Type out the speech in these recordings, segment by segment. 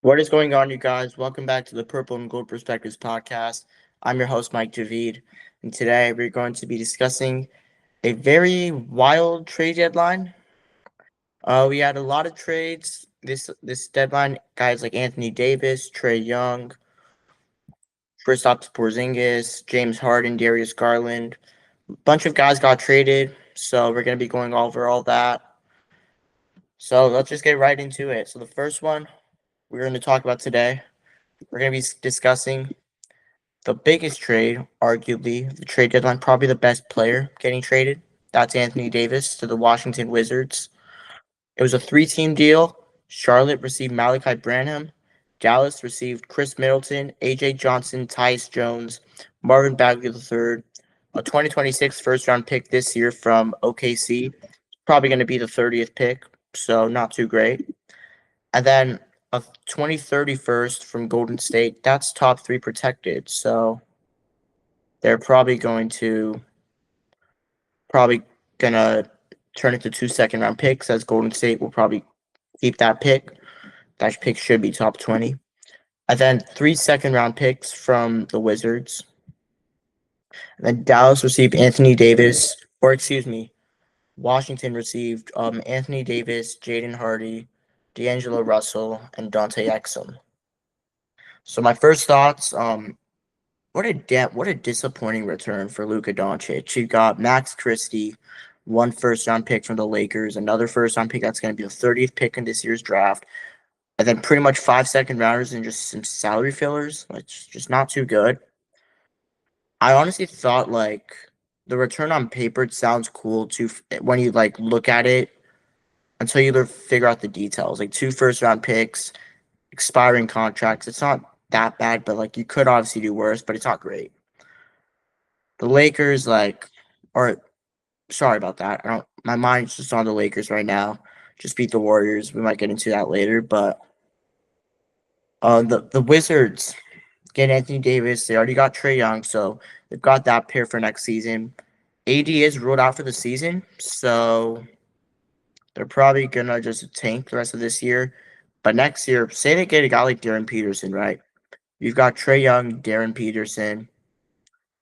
What is going on, you guys? Welcome back to the Purple and Gold Perspectives podcast. I'm your host, Mike Javid, and today we're going to be discussing a very wild trade deadline. We had a lot of trades this deadline. Guys like Anthony Davis, Trae Young, Kristaps Porzingis, James Harden, Darius Garland. A bunch of guys got traded, so we're going to be going over all that. So let's just get right into it. So the first one we're going to talk about today, we're going to be discussing the biggest trade, arguably, the trade deadline, probably the best player getting traded. That's Anthony Davis to the Washington Wizards. It was a three-team deal. Charlotte received Malachi Branham. Dallas received Chris Middleton, A.J. Johnson, Tyus Jones, Marvin Bagley III, a 2026 first-round pick this year from OKC. Probably going to be the 30th pick, so not too great. And then a 2030 first from Golden State. That's top three protected, so they're probably gonna turn it to 2 second-round picks, as Golden State will probably keep that pick. That pick should be top 20. And then 3 second-round picks from the Wizards. And then Dallas received Anthony Davis, or excuse me, Washington received Anthony Davis, Jaden Hardy, D'Angelo Russell, and Dante Exum. So my first thoughts, what a disappointing return for Luka Doncic. You got Max Christie, one first-round pick from the Lakers, another first-round pick that's going to be the 30th pick in this year's draft, and then pretty much 5 second-rounders and just some salary fillers. It's just not too good. I honestly thought the return on paper sounds cool too when you look at it until you figure out the details. Like two first-round picks, expiring contracts. It's not that bad, but you could obviously do worse, but it's not great. The Lakers, or sorry about that. I don't. My mind's just on the Lakers right now. Just beat the Warriors. We might get into that later, but the Wizards get Anthony Davis. They already got Trae Young, so they've got that pair for next season. AD is ruled out for the season, so they're probably gonna just tank the rest of this year. But next year, say they get a guy like Darren Peterson, right? You've got Trae Young, Darren Peterson,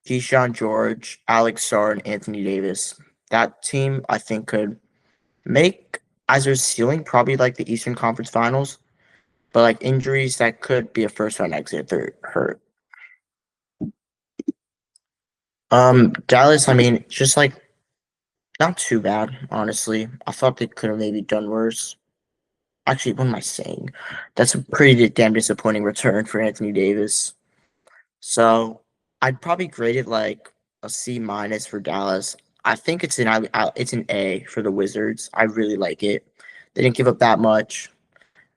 Keyshawn George, Alex Sarr, and Anthony Davis. That team, I think, could make as their ceiling probably like the Eastern Conference Finals, but injuries that could be a first round exit if they're hurt. Dallas, I mean, just not too bad, honestly. I thought they could have maybe done worse. Actually, what am I saying? That's a pretty damn disappointing return for Anthony Davis. So I'd probably grade it like a C minus for Dallas. I think it's an A for the Wizards. I really like it. They didn't give up that much.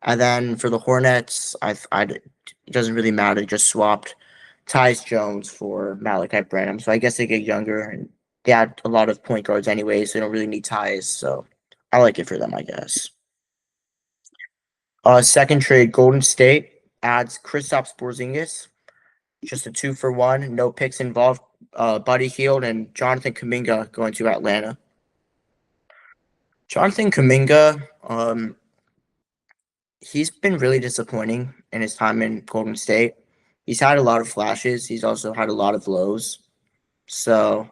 And then for the Hornets, it doesn't really matter. They just swapped Tyus Jones for Malachi Branham. So I guess they get younger and they had a lot of point guards anyway, so they don't really need Tyus. So I like it for them, I guess. Second trade, Golden State adds Kristaps Porzingis. Just a 2-for-1, no picks involved. Buddy Hield and Jonathan Kuminga going to Atlanta. Jonathan Kuminga, he's been really disappointing in his time in Golden State. He's had a lot of flashes. He's also had a lot of lows. So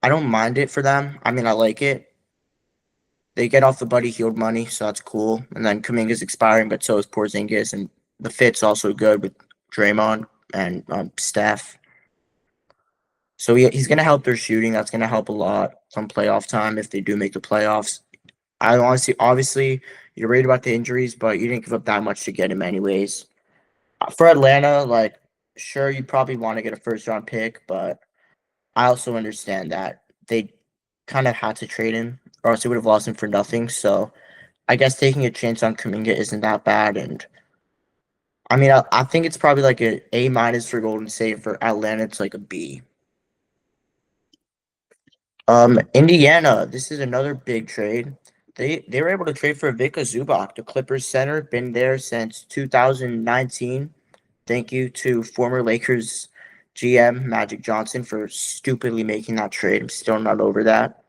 I don't mind it for them. I mean, I like it. They get off the Buddy Hield money, so that's cool. And then Kuminga's expiring, but so is Porzingis, and the fit's also good with Draymond and Steph. So he's going to help their shooting. That's going to help a lot from playoff time if they do make the playoffs. I obviously, you're worried about the injuries, but you didn't give up that much to get him anyways. For Atlanta, sure, you probably want to get a first-round pick, but I also understand that they kind of had to trade him, or else they would have lost him for nothing. So I guess taking a chance on Kuminga isn't that bad. And I mean, I think it's probably like an A minus for Golden State. For Atlanta, it's like a B. Indiana, this is another big trade. They were able to trade for Vika Zubac, the Clippers center, been there since 2019. Thank you to former Lakers GM Magic Johnson for stupidly making that trade. I'm still not over that.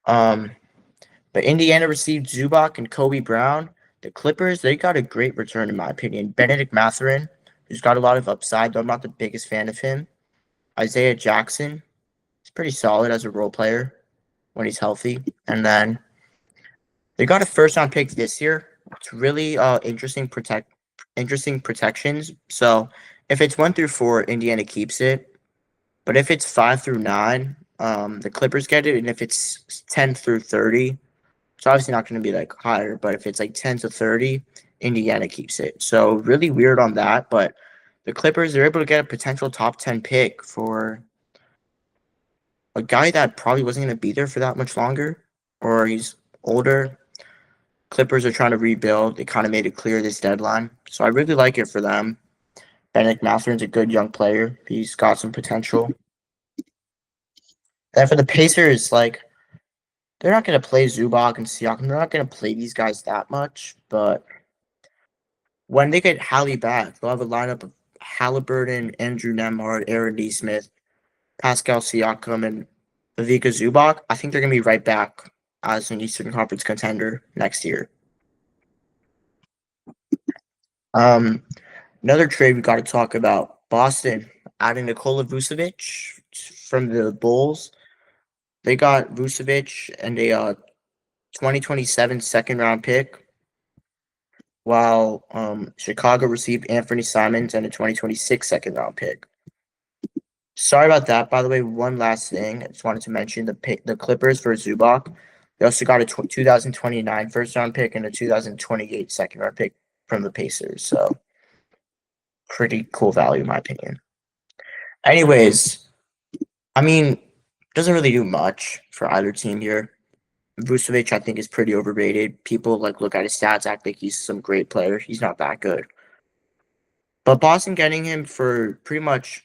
But Indiana received Zubac and Kobe Brown. The Clippers, they got a great return in my opinion. Benedict Mathurin, who's got a lot of upside, though I'm not the biggest fan of him. Isaiah Jackson, he's pretty solid as a role player when he's healthy. And then they got a first round pick this year. It's really interesting protections. So if it's 1 through 4, Indiana keeps it. But if it's 5 through 9, the Clippers get it. And if it's 10 through 30, it's obviously not going to be like higher. But if it's like 10 to 30, Indiana keeps it. So really weird on that. But the Clippers, they're able to get a potential top 10 pick for a guy that probably wasn't going to be there for that much longer, or he's older. Clippers are trying to rebuild. They kind of made it clear this deadline. So I really like it for them. Benedict Mathurin's a good young player. He's got some potential. And for the Pacers, like, they're not going to play Zubac and Siakam. They're not going to play these guys that much. But when they get Hallie back, they'll have a lineup of Halliburton, Andrew Nembhard, Aaron Nesmith, Pascal Siakam, and Ivica Zubac. I think they're going to be right back as an Eastern Conference contender next year. Another trade we got to talk about: Boston adding Nikola Vucevic from the Bulls. They got Vucevic and a 2027 second-round pick, while Chicago received Anthony Simons and a 2026 second-round pick. Sorry about that. By the way, one last thing. I just wanted to mention the Clippers for Zubac. They also got a 2029 first-round pick and a 2028 second-round pick from the Pacers. So pretty cool value, in my opinion. Anyways, I mean, doesn't really do much for either team here. Vucevic, I think, is pretty overrated. People look at his stats, act like he's some great player. He's not that good. But Boston getting him for pretty much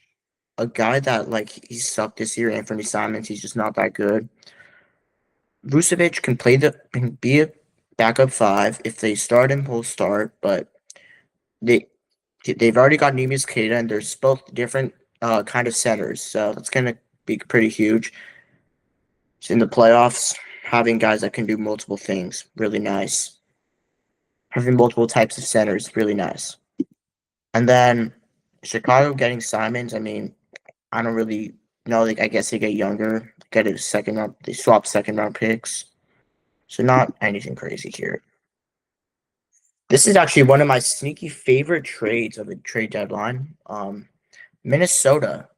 a guy that he sucked this year, Anthony Simons. He's just not that good. Vucevic can be a backup 5. If they start him, he'll start. But they've already got Neemias Queta, and there's both different kind of centers, so that's gonna be pretty huge. So in the playoffs, having guys that can do multiple things, really nice. Having multiple types of centers, really nice. And then Chicago getting Simons, I mean, I don't really know. I guess they get younger, get a second round. They swap second round picks, so not anything crazy here. This is actually one of my sneaky favorite trades of the trade deadline. Minnesota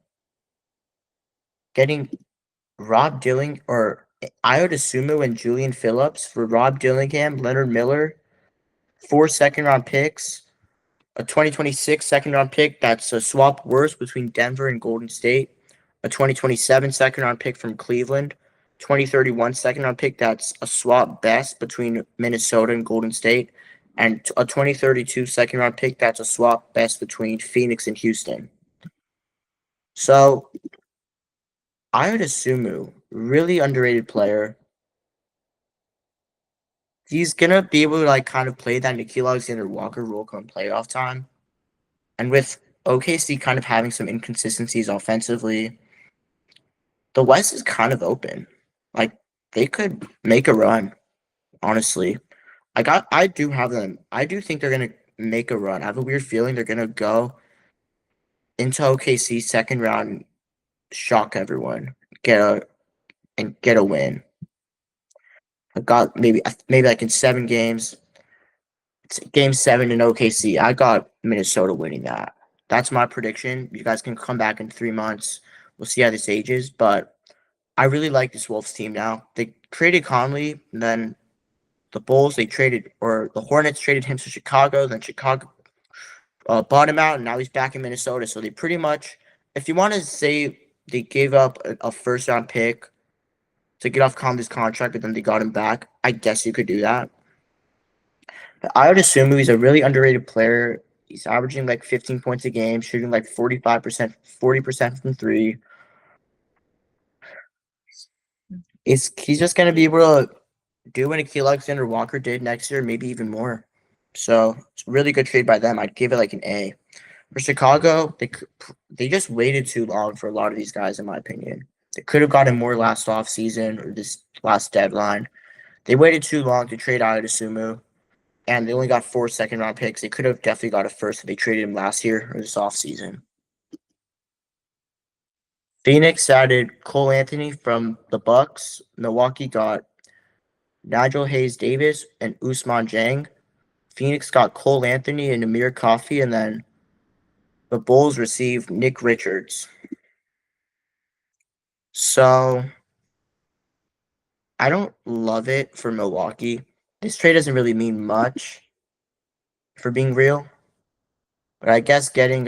getting Rob Dilling or Ayo Dosunmu and Julian Phillips for Rob Dillingham, Leonard Miller, 4 second-round picks, a 2026 second-round pick that's a swap worst between Denver and Golden State, a 2027 second-round pick from Cleveland, 2031 second-round pick that's a swap best between Minnesota and Golden State, and a 2032 second-round pick that's a swap best between Phoenix and Houston. So, Ayo Dosunmu, really underrated player. He's going to be able to kind of play that Nickeil Alexander-Walker role come playoff time. And with OKC kind of having some inconsistencies offensively, the West is kind of open. They could make a run, honestly. I do have them. I do think they're going to make a run. I have a weird feeling they're going to go into OKC second round, shock everyone, get a win. I got maybe in 7 games. It's game 7 in OKC. I got Minnesota winning that. That's my prediction. You guys can come back in 3 months. We'll see how this ages. But I really like this Wolves team now. They traded Conley, and then the Hornets traded him to Chicago. Then Chicago bought him out, and now he's back in Minnesota. So they pretty much, if you want to say they gave up a first-round pick to get off Conley's contract, but then they got him back, I guess you could do that. But I would assume he's a really underrated player. He's averaging 15 points a game, shooting 45%, 40% from 3. He's just going to be able to do what Nickeil Alexander-Walker did next year, maybe even more. So it's a really good trade by them. I'd give it an A. For Chicago, they just waited too long for a lot of these guys, in my opinion. They could have gotten more last offseason or this last deadline. They waited too long to trade Ayo Dosunmu. and they only got 4 second-round picks. They could have definitely got a first if they traded him last year or this offseason. Phoenix added Cole Anthony from the Bucks. Milwaukee got Nigel Hayes-Davis and Ousmane Dieng. Phoenix got Cole Anthony and Amir Coffey, and then the Bulls received Nick Richards. So I don't love it for Milwaukee. This trade doesn't really mean much, for being real. But I guess getting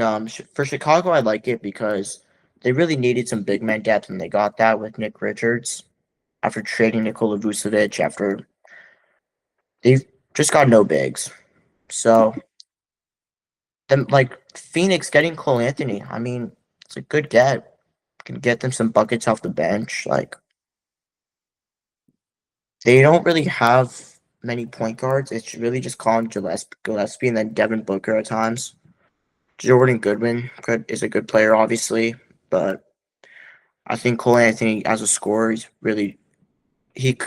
for Chicago, I like it because they really needed some big man depth, and they got that with Nick Richards after trading Nikola Vucevic. After they've just got no bigs, so them like Phoenix getting Cole Anthony. I mean, it's a good get. Can get them some buckets off the bench. Like they don't really have many point guards. It's really just Colin Gillespie and then Devin Booker at times. Jordan Goodwin is a good player, obviously, but I think Cole Anthony as a scorer, he's really he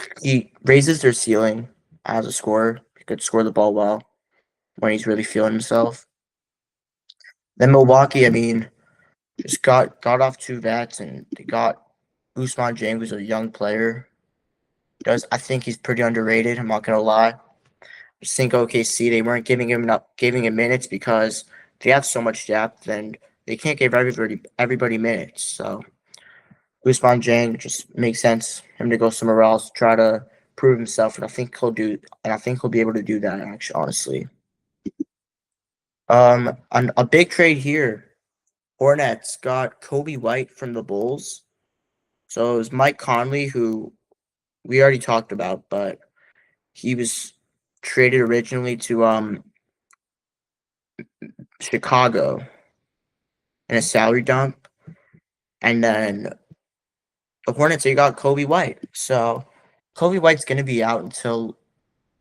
raises their ceiling as a scorer. He could score the ball well when he's really feeling himself. Then Milwaukee, I mean, just got off 2 vets, and they got Ousmane Dieng, who's a young player. I think he's pretty underrated. I'm not gonna lie. I just think OKC they weren't giving him minutes because they have so much depth and they can't give everybody minutes. So Ousmane Dieng just makes sense him to go somewhere else, try to prove himself, and I think he'll be able to do that. Actually, honestly, a big trade here. Hornets got Kobe White from the Bulls. So it was Mike Conley, who we already talked about, but he was traded originally to Chicago in a salary dump, and then the Hornets they got Kobe White. So Kobe White's gonna be out until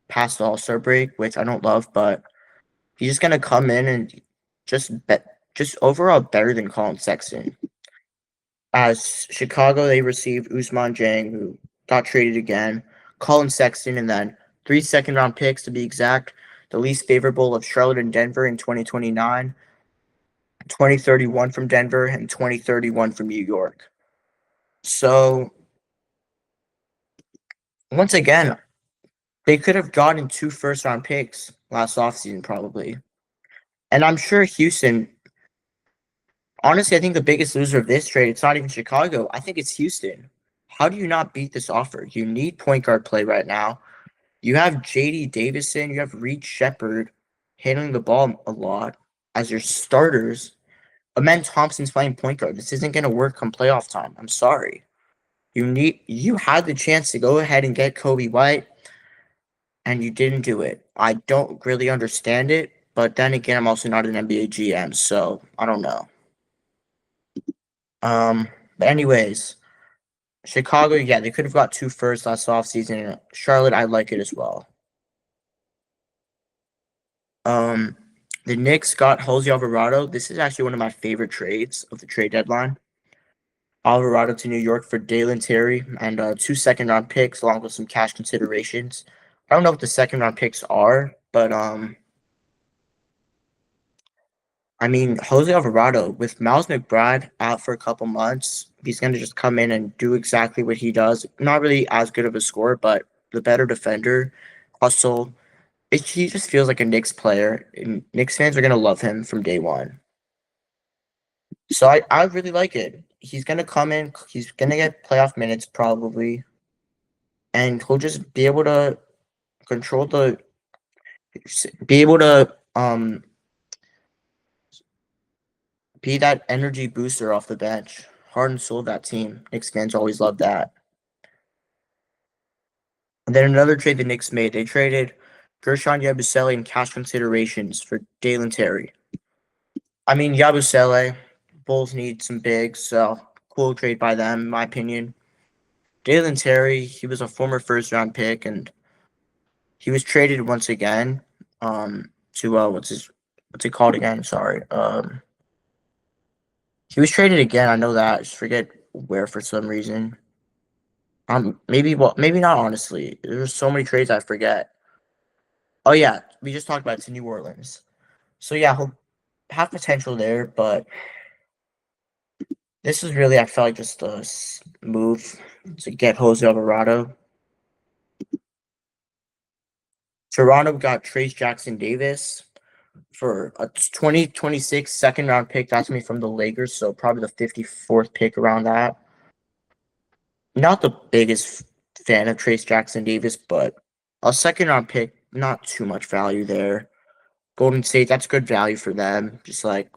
past the All-Star break, which I don't love, but he's just gonna come in and just overall better than Colin Sexton. As Chicago, they received Ousmane Dieng, who got traded again, Colin Sexton, and then 3 second-round picks to be exact. The least favorable of Charlotte and Denver in 2029, 2031 from Denver, and 2031 from New York. So, once again, they could have gotten 2 first-round picks last offseason, probably. And I'm sure Houston, honestly, I think the biggest loser of this trade, it's not even Chicago. I think it's Houston. How do you not beat this offer? You need point guard play right now. You have J.D. Davison, you have Reed Shepherd handling the ball a lot as your starters. Amen Thompson's playing point guard. This isn't going to work come playoff time. I'm sorry. You had the chance to go ahead and get Kobe White, and you didn't do it. I don't really understand it, but then again, I'm also not an NBA GM, so I don't know. But anyways, Chicago, yeah, they could have got 2 firsts last offseason. Charlotte, I like it as well. The Knicks got Jose Alvarado. This is actually one of my favorite trades of the trade deadline. Alvarado to New York for Dalen Terry and 2 second-round picks along with some cash considerations. I don't know what the second-round picks are, but I mean, Jose Alvarado, with Miles McBride out for a couple months, he's going to just come in and do exactly what he does. Not really as good of a scorer, but the better defender. Hustle. He just feels like a Knicks player, and Knicks fans are going to love him from day one. So I really like it. He's going to come in. He's going to get playoff minutes probably, and he'll just be able to control be that energy booster off the bench. Heart and soul of that team. Knicks fans always love that. And then another trade the Knicks made. They traded Gershon Yabusele and cash considerations for Dalen Terry. I mean, Yabusele, Bulls need some bigs, so cool trade by them, in my opinion. Dalen Terry, he was a former first-round pick, and he was traded once again to what's it called again? Sorry. He was traded again. I know that. I just forget where for some reason. Maybe not. Honestly, there's so many trades I forget. Oh yeah, we just talked about, to New Orleans. So yeah, he'll have potential there, but this is really, I felt like, just a move to get Jose Alvarado. Toronto got Trace Jackson Davis for a 2026 second round pick. That's me from the Lakers, so probably the 54th pick around that. Not the biggest fan of Trace Jackson Davis, but a second round pick, not too much value there. Golden State, that's good value for them. Just like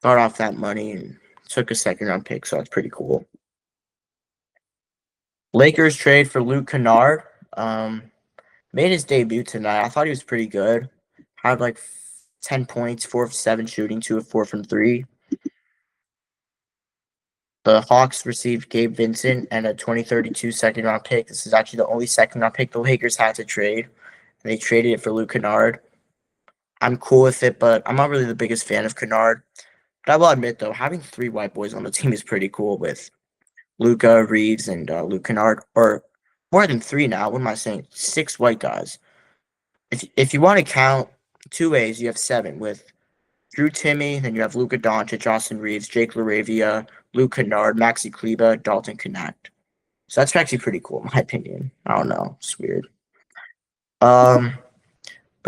got off that money and took a second round pick, so that's pretty cool. Lakers trade for Luke Kennard. Made his debut tonight. I thought he was pretty good. Had like 10 points, 4 of 7 shooting, 2 of 4 from 3. The Hawks received Gabe Vincent and a 2032 second round pick. This is actually the only second round pick the Lakers had to trade. And they traded it for Luke Kennard. I'm cool with it, but I'm not really the biggest fan of Kennard. But I will admit, though, having 3 white boys on the team is pretty cool with Luka, Reeves, and Luke Kennard. Or more than 3 now. What am I saying? 6 white guys. If you want to count 2 ways, you have 7 with Drew Timme, then you have Luka Doncic, Austin Reeves, Jake LaRavia, Luke Kennard, Maxi Kleber, Dalton Connect. So that's actually pretty cool, in my opinion. I don't know. It's weird. But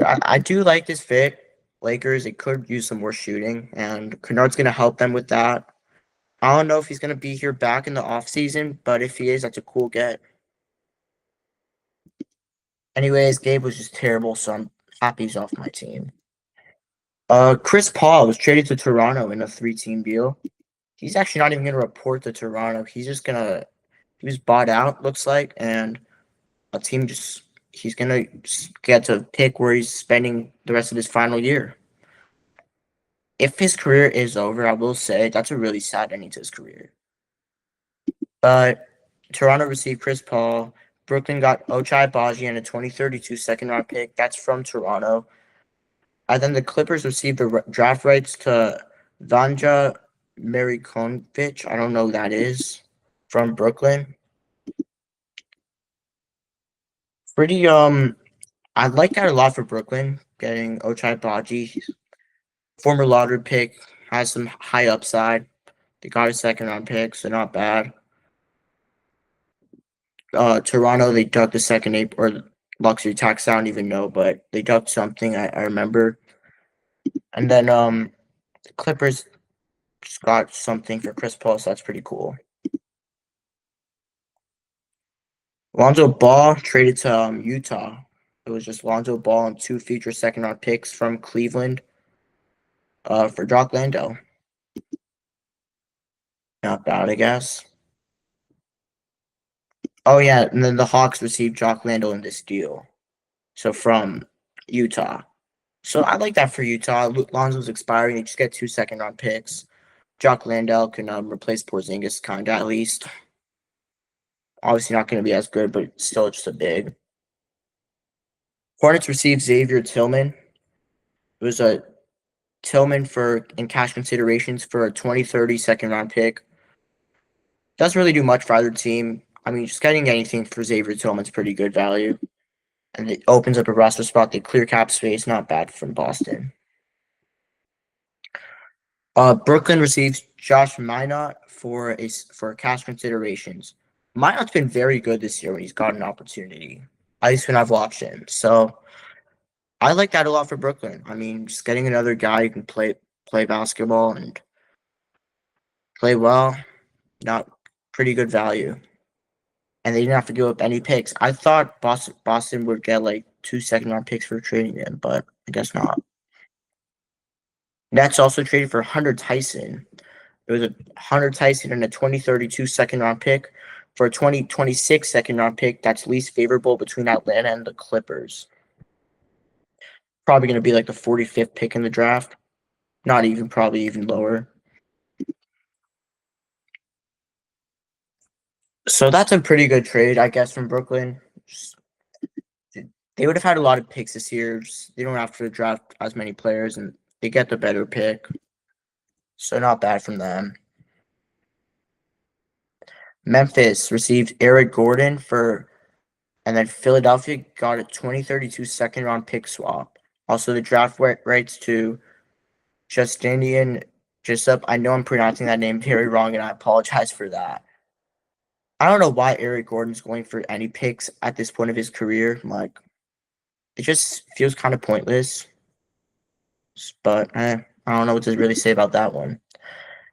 I do like this fit. Lakers, it could use some more shooting, and Kennard's going to help them with that. I don't know if he's going to be here back in the offseason, but if he is, that's a cool get. Anyways, Gabe was just terrible, so I'm happy he's off my team. Chris Paul was traded to Toronto in a 3-team deal. He's actually not even going to report to Toronto. He was bought out, looks like, and a team he's going to get to pick where he's spending the rest of his final year. If his career is over, I will say that's a really sad ending to his career. But Toronto received Chris Paul. Brooklyn got Ochai Agbaji and a 2032 second round pick. That's from Toronto. And then the Clippers received the draft rights to Vanja Marikovic. I don't know who that is. From Brooklyn. Pretty I like that a lot for Brooklyn, getting Ochai Agbaji. Former lottery pick, has some high upside. They got a second round pick, so not bad. Toronto, they ducked the second or luxury tax. I don't even know, but they ducked something. I remember. And then the Clippers just got something for Chris Paul, so that's pretty cool. Lonzo Ball traded to Utah. It was just Lonzo Ball and 2 future second round picks from Cleveland for Jock Landale. Not bad, I guess. Oh, yeah, and then the Hawks received Jock Landale in this deal. So from Utah. So I like that for Utah. Lonzo's expiring. They just get 2 second round picks. Jock Landale can replace Porzingis, kind of, at least. Obviously not going to be as good, but still just a big. Hornets received Xavier Tillman. It was a Tillman in cash considerations for a 2030 second round pick. Doesn't really do much for either team. I mean, just getting anything for Xavier Tillman's pretty good value. And it opens up a roster spot. They clear cap space. Not bad from Boston. Brooklyn receives Josh Minot for cash considerations. Minot's been very good this year when he's got an opportunity. At least when I've watched him. So I like that a lot for Brooklyn. I mean, just getting another guy who can play basketball and play well, not pretty good value. And they didn't have to give up any picks. I thought Boston would get like 2 second round picks for trading him, but I guess not. Nets also traded for Hunter Tyson. It was a Hunter Tyson and a 2032 second round pick for a 2026 second round pick that's least favorable between Atlanta and the Clippers. Probably going to be like the 45th pick in the draft. Not even, probably even lower. So that's a pretty good trade, I guess, from Brooklyn. They would have had a lot of picks this year. They don't have to draft as many players, and they get the better pick. So not bad from them. Memphis received Eric Gordon for And then Philadelphia got a 2032 second round pick swap. Also, the draft rights to Justinian Jessup. I know I'm pronouncing that name very wrong, and I apologize for that. I don't know why Eric Gordon's going for any picks at this point of his career. Like, it just feels kind of pointless. But I don't know what to really say about that one.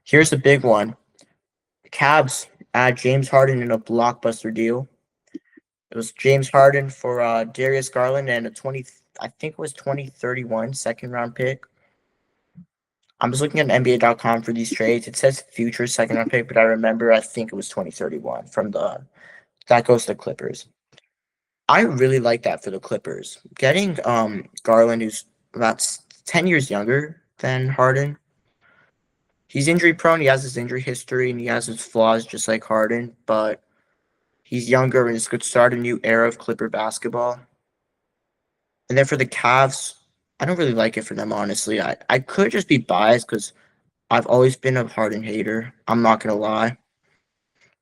Here's a big one. The Cavs add James Harden in a blockbuster deal. It was James Harden for Darius Garland and I think it was 2031 second round pick. I'm just looking at NBA.com for these trades. It says future second round pick, but I think it was 2031 that goes to the Clippers. I really like that for the Clippers. Getting Garland, who's about 10 years younger than Harden. He's injury prone. He has his injury history and he has his flaws just like Harden, but he's younger and could start a new era of Clipper basketball. And then for the Cavs, I don't really like it for them, honestly. I could just be biased because I've always been a Harden hater. I'm not going to lie.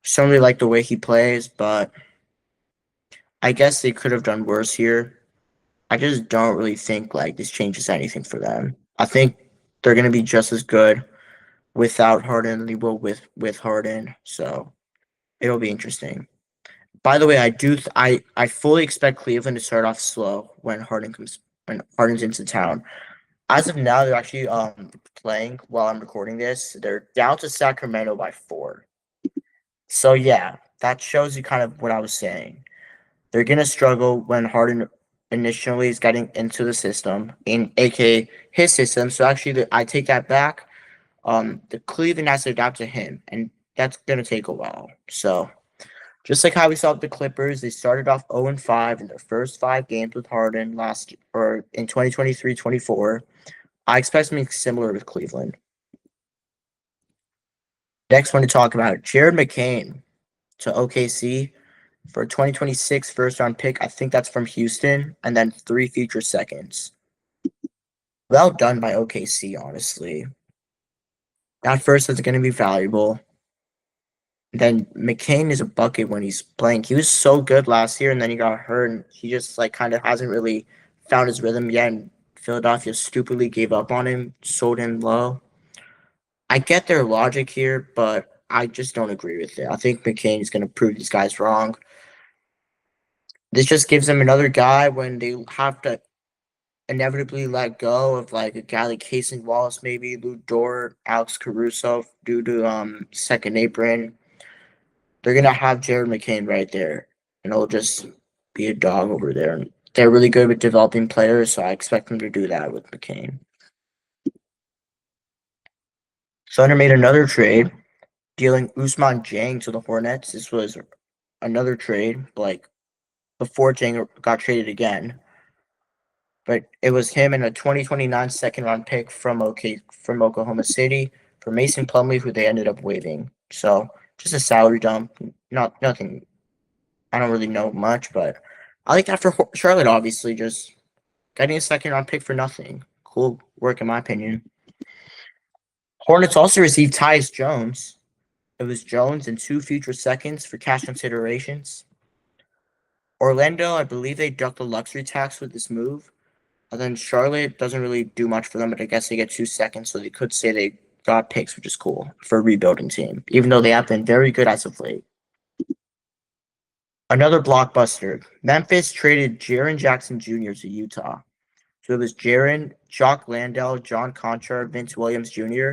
Just really like the way he plays, but I guess they could have done worse here. I just don't really think like this changes anything for them. I think they're going to be just as good without Harden than they will with Harden. So it'll be interesting. By the way, I fully expect Cleveland to start off slow when Harden's into town. As of now, they're actually playing while I'm recording this. They're down to Sacramento by 4. So yeah, that shows you kind of what I was saying. They're gonna struggle when Harden initially is getting into the system, aka his system. So actually, I take that back. The Cleveland has to adapt to him, and that's gonna take a while. So. Just like how we saw with the Clippers, they started off 0-5 in their first 5 games with Harden in 2023-24. I expect something similar with Cleveland. Next one to talk about, Jared McCain to OKC for a 2026 first-round pick. I think that's from Houston, and then 3 future seconds. Well done by OKC, honestly. At first, it's going to be valuable. Then McCain is a bucket when he's playing. He was so good last year, and then he got hurt, and he just like kind of hasn't really found his rhythm yet. And Philadelphia stupidly gave up on him, sold him low. I get their logic here, but I just don't agree with it. I think McCain is going to prove these guys wrong. This just gives them another guy when they have to inevitably let go of like a guy like Casey Wallace, maybe Lou Dort, Alex Caruso due to second apron. They're going to have Jared McCain right there, and it'll just be a dog over there. And they're really good with developing players, so I expect them to do that with McCain. Thunder made another trade, dealing Ousmane Dieng to the Hornets. This was another trade, like before Dieng got traded again. But it was him and a 2029 second-round pick from Oklahoma City for Mason Plumlee, who they ended up waiving. So just a salary dump, nothing. I don't really know much, but I like that for Charlotte. Obviously, just getting a second-round pick for nothing. Cool work, in my opinion. Hornets also received Tyus Jones. It was Jones and 2 future seconds for cash considerations. Orlando, I believe they ducked the luxury tax with this move. And then Charlotte doesn't really do much for them, but I guess they get 2 seconds, so they could say they got picks, which is cool for a rebuilding team, even though they have been very good as of late. Another blockbuster. Memphis traded Jaren Jackson Jr. to Utah. So it was Jaren, Jock Landale, John Conchar, Vince Williams Jr.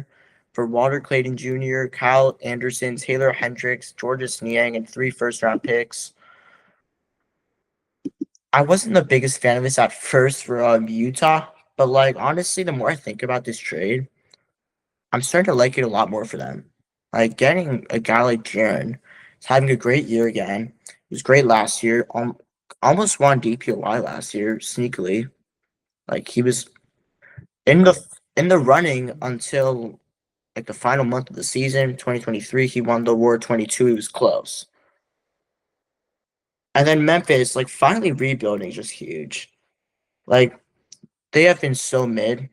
for Walter Clayton Jr., Kyle Anderson, Taylor Hendricks, Georges Niang, and 3 first-round picks. I wasn't the biggest fan of this at first for Utah, but like honestly, the more I think about this trade, I'm starting to like it a lot more for them. Like getting a guy like Jaren, he's having a great year again. He was great last year. Almost won DPOY last year, sneakily. Like he was in the running until like the final month of the season, 2023. He won the award. 22, he was close. And then Memphis, like finally rebuilding is just huge. Like they have been so mid,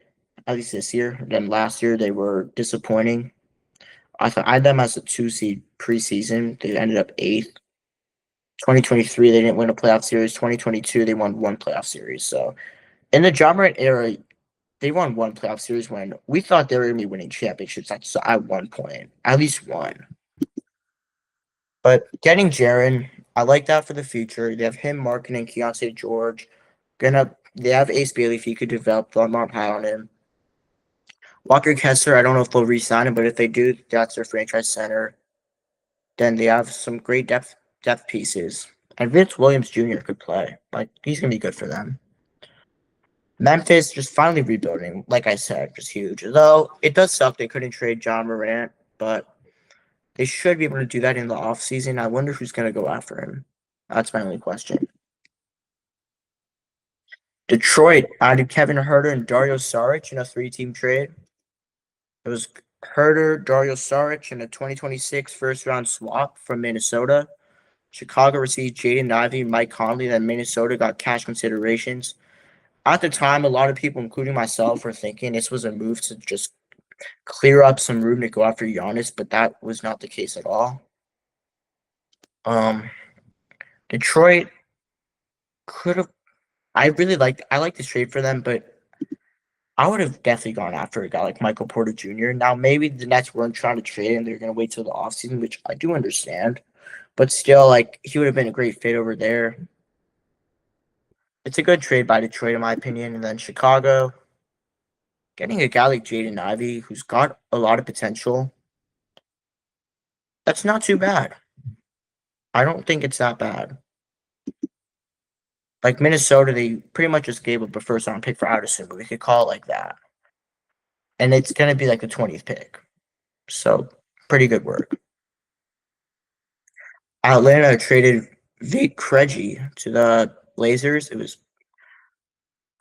at least this year. Then last year they were disappointing. I had them as a 2 seed preseason. They ended up 8th. 2023, they didn't win a playoff series. 2022, they won one playoff series. So in the John Morant era, they won one playoff series when we thought they were going to be winning championships at one point, at least one. But getting Jaren, I like that for the future. They have him, Markin, and Keontae George. They have Ace Bailey if he could develop. I'm not high on him. Walker Kessler, I don't know if they'll re-sign him, but if they do, that's their franchise center. Then they have some great depth pieces. And Vince Williams Jr. could play. Like, he's gonna be good for them. Memphis just finally rebuilding, like I said, just huge. Though it does suck they couldn't trade John Morant, but they should be able to do that in the offseason. I wonder who's gonna go after him. That's my only question. Detroit added Kevin Huerter and Dario Saric in a 3-team trade. It was Huerter, Dario Saric, and a 2026 first-round swap from Minnesota. Chicago received Jaden Ivey and Mike Conley. Then Minnesota got cash considerations. At the time, a lot of people, including myself, were thinking this was a move to just clear up some room to go after Giannis, but that was not the case at all. Detroit could have. I like this trade for them, but I would have definitely gone after a guy like Michael Porter Jr. Now, maybe the Nets weren't trying to trade him. They're going to wait till the offseason, which I do understand. But still, like, he would have been a great fit over there. It's a good trade by Detroit, in my opinion. And then Chicago, getting a guy like Jaden Ivey, who's got a lot of potential, that's not too bad. I don't think it's that bad. Like Minnesota, they pretty much just gave up a first-round pick for Addison, but we could call it like that. And it's going to be like the 20th pick. So, pretty good work. Atlanta traded Vic Krejci to the Blazers. It was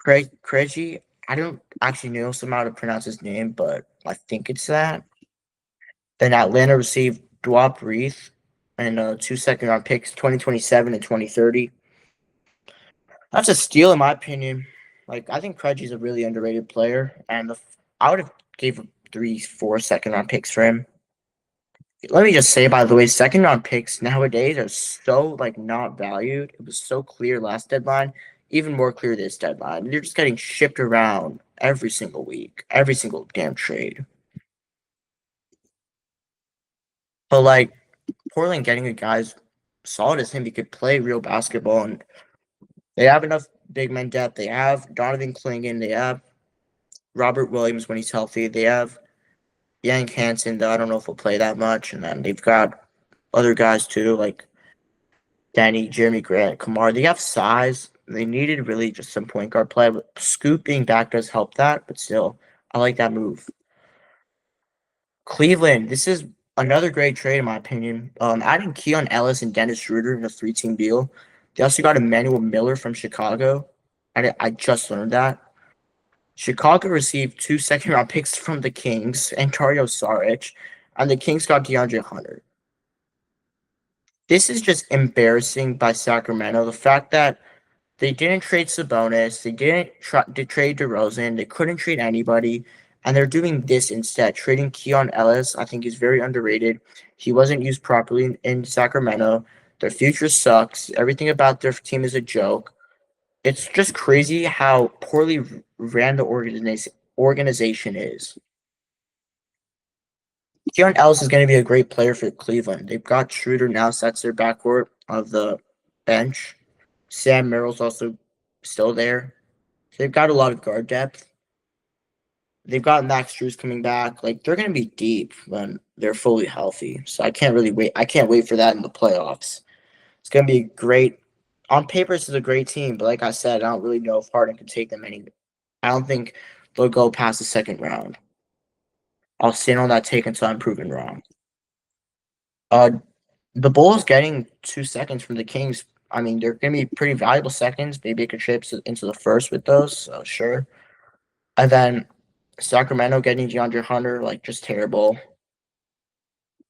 Krejci. I don't actually know somehow to pronounce his name, but I think it's that. Then Atlanta received Dwap Reith and 2 second-round picks, 2027 and 2030. That's a steal, in my opinion. Like, I think Krejci's a really underrated player, and I would have gave 3-4 second-round picks for him. Let me just say, by the way, second-round picks nowadays are so, like, not valued. It was so clear last deadline, even more clear this deadline. They're just getting shipped around every single week, every single damn trade. But, like, Portland getting a guy as solid as him, he could play real basketball, and they have enough big men depth. They have Donovan Clingan. They have Robert Williams when he's healthy. They have Yank Hansen, though I don't know if he'll play that much. And then they've got other guys, too, like Danny, Jeremy Grant, Kamar. They have size. They needed really just some point guard play. But Scoot being back does help that. But still, I like that move. Cleveland, this is another great trade, in my opinion. Adding Keon Ellis and Dennis Schroeder in a 3-team deal. They also got Emmanuel Miller from Chicago. I just learned that. Chicago received 2 second-round picks from the Kings and Dario Saric, and the Kings got DeAndre Hunter. This is just embarrassing by Sacramento. The fact that they didn't trade Sabonis, they didn't trade DeRozan, they couldn't trade anybody, and they're doing this instead. Trading Keon Ellis, I think, is very underrated. He wasn't used properly in Sacramento. Their future sucks. Everything about their team is a joke. It's just crazy how poorly ran the organization is. Keon Ellis is going to be a great player for Cleveland. They've got Schroeder now sets their backcourt of the bench. Sam Merrill's also still there. So they've got a lot of guard depth. They've got Max Strus coming back. Like, they're going to be deep when they're fully healthy. So I can't really wait. I can't wait for that in the playoffs. It's going to be great. On paper, this is a great team, but like I said, I don't really know if Harden can take them anywhere. I don't think they'll go past the second round. I'll stand on that take until I'm proven wrong. The Bulls getting 2 seconds from the Kings. I mean, they're going to be pretty valuable seconds. Maybe it could trip into the first with those, so sure. And then Sacramento getting DeAndre Hunter, like, just terrible.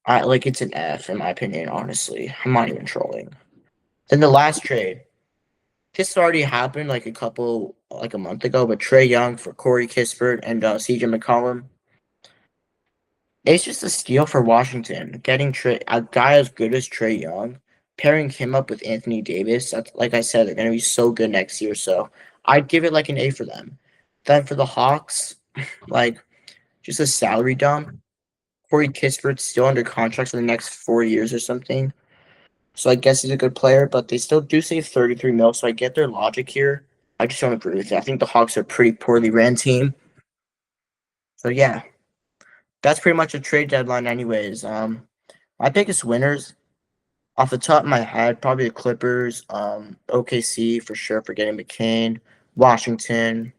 It's an F, in my opinion, honestly. I'm not even trolling. Then the last trade. This already happened like a month ago, but Trae Young for Corey Kispert and CJ McCollum. It's just a steal for Washington. Getting a guy as good as Trae Young pairing him up with Anthony Davis, that's, like I said, they're going to be so good next year. So I'd give it like an A for them. Then for the Hawks, like just a salary dump. Corey Kispert's still under contract for the next 4 years or something. So I guess he's a good player, but they still do save 33 mil. So I get their logic here. I just don't agree with it. I think the Hawks are a pretty poorly ran team. So yeah, that's pretty much a trade deadline, anyways. My biggest winners off the top of my head, probably the Clippers, OKC for sure for getting McCain, Washington.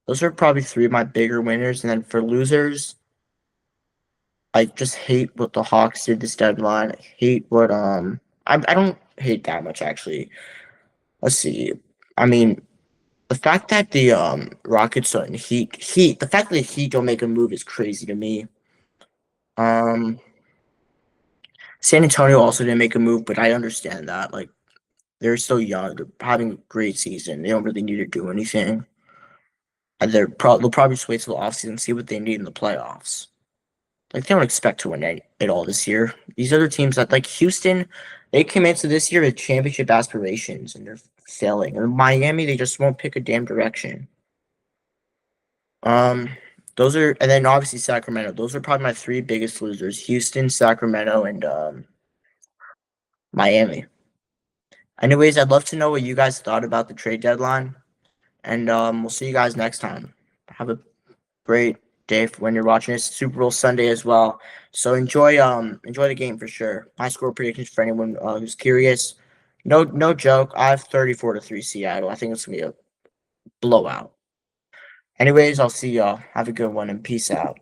Those are probably three of my bigger winners. And then for losers, I just hate what the Hawks did this deadline. I hate what I don't hate that much actually. Let's see. I mean, the fact that the Rockets and Heat the fact that the Heat don't make a move is crazy to me. Um San Antonio also didn't make a move, but I understand that. Like they're still young, they're having a great season. They don't really need to do anything. And they'll probably just wait till the offseason and see what they need in the playoffs. Like they don't expect to win it all this year. These other teams that like Houston, they came into this year with championship aspirations and they're failing. And Miami, they just won't pick a damn direction. Um, those are, and then obviously Sacramento. Those are probably my three biggest losers: Houston, Sacramento, and Miami. Anyways, I'd love to know what you guys thought about the trade deadline, and we'll see you guys next time. Have a great day when you're watching this. Super Bowl Sunday as well. So enjoy the game for sure. My score predictions for anyone who's curious. No joke. I have 34-3 Seattle. I think it's gonna be a blowout. Anyways, I'll see y'all. Have a good one and peace out.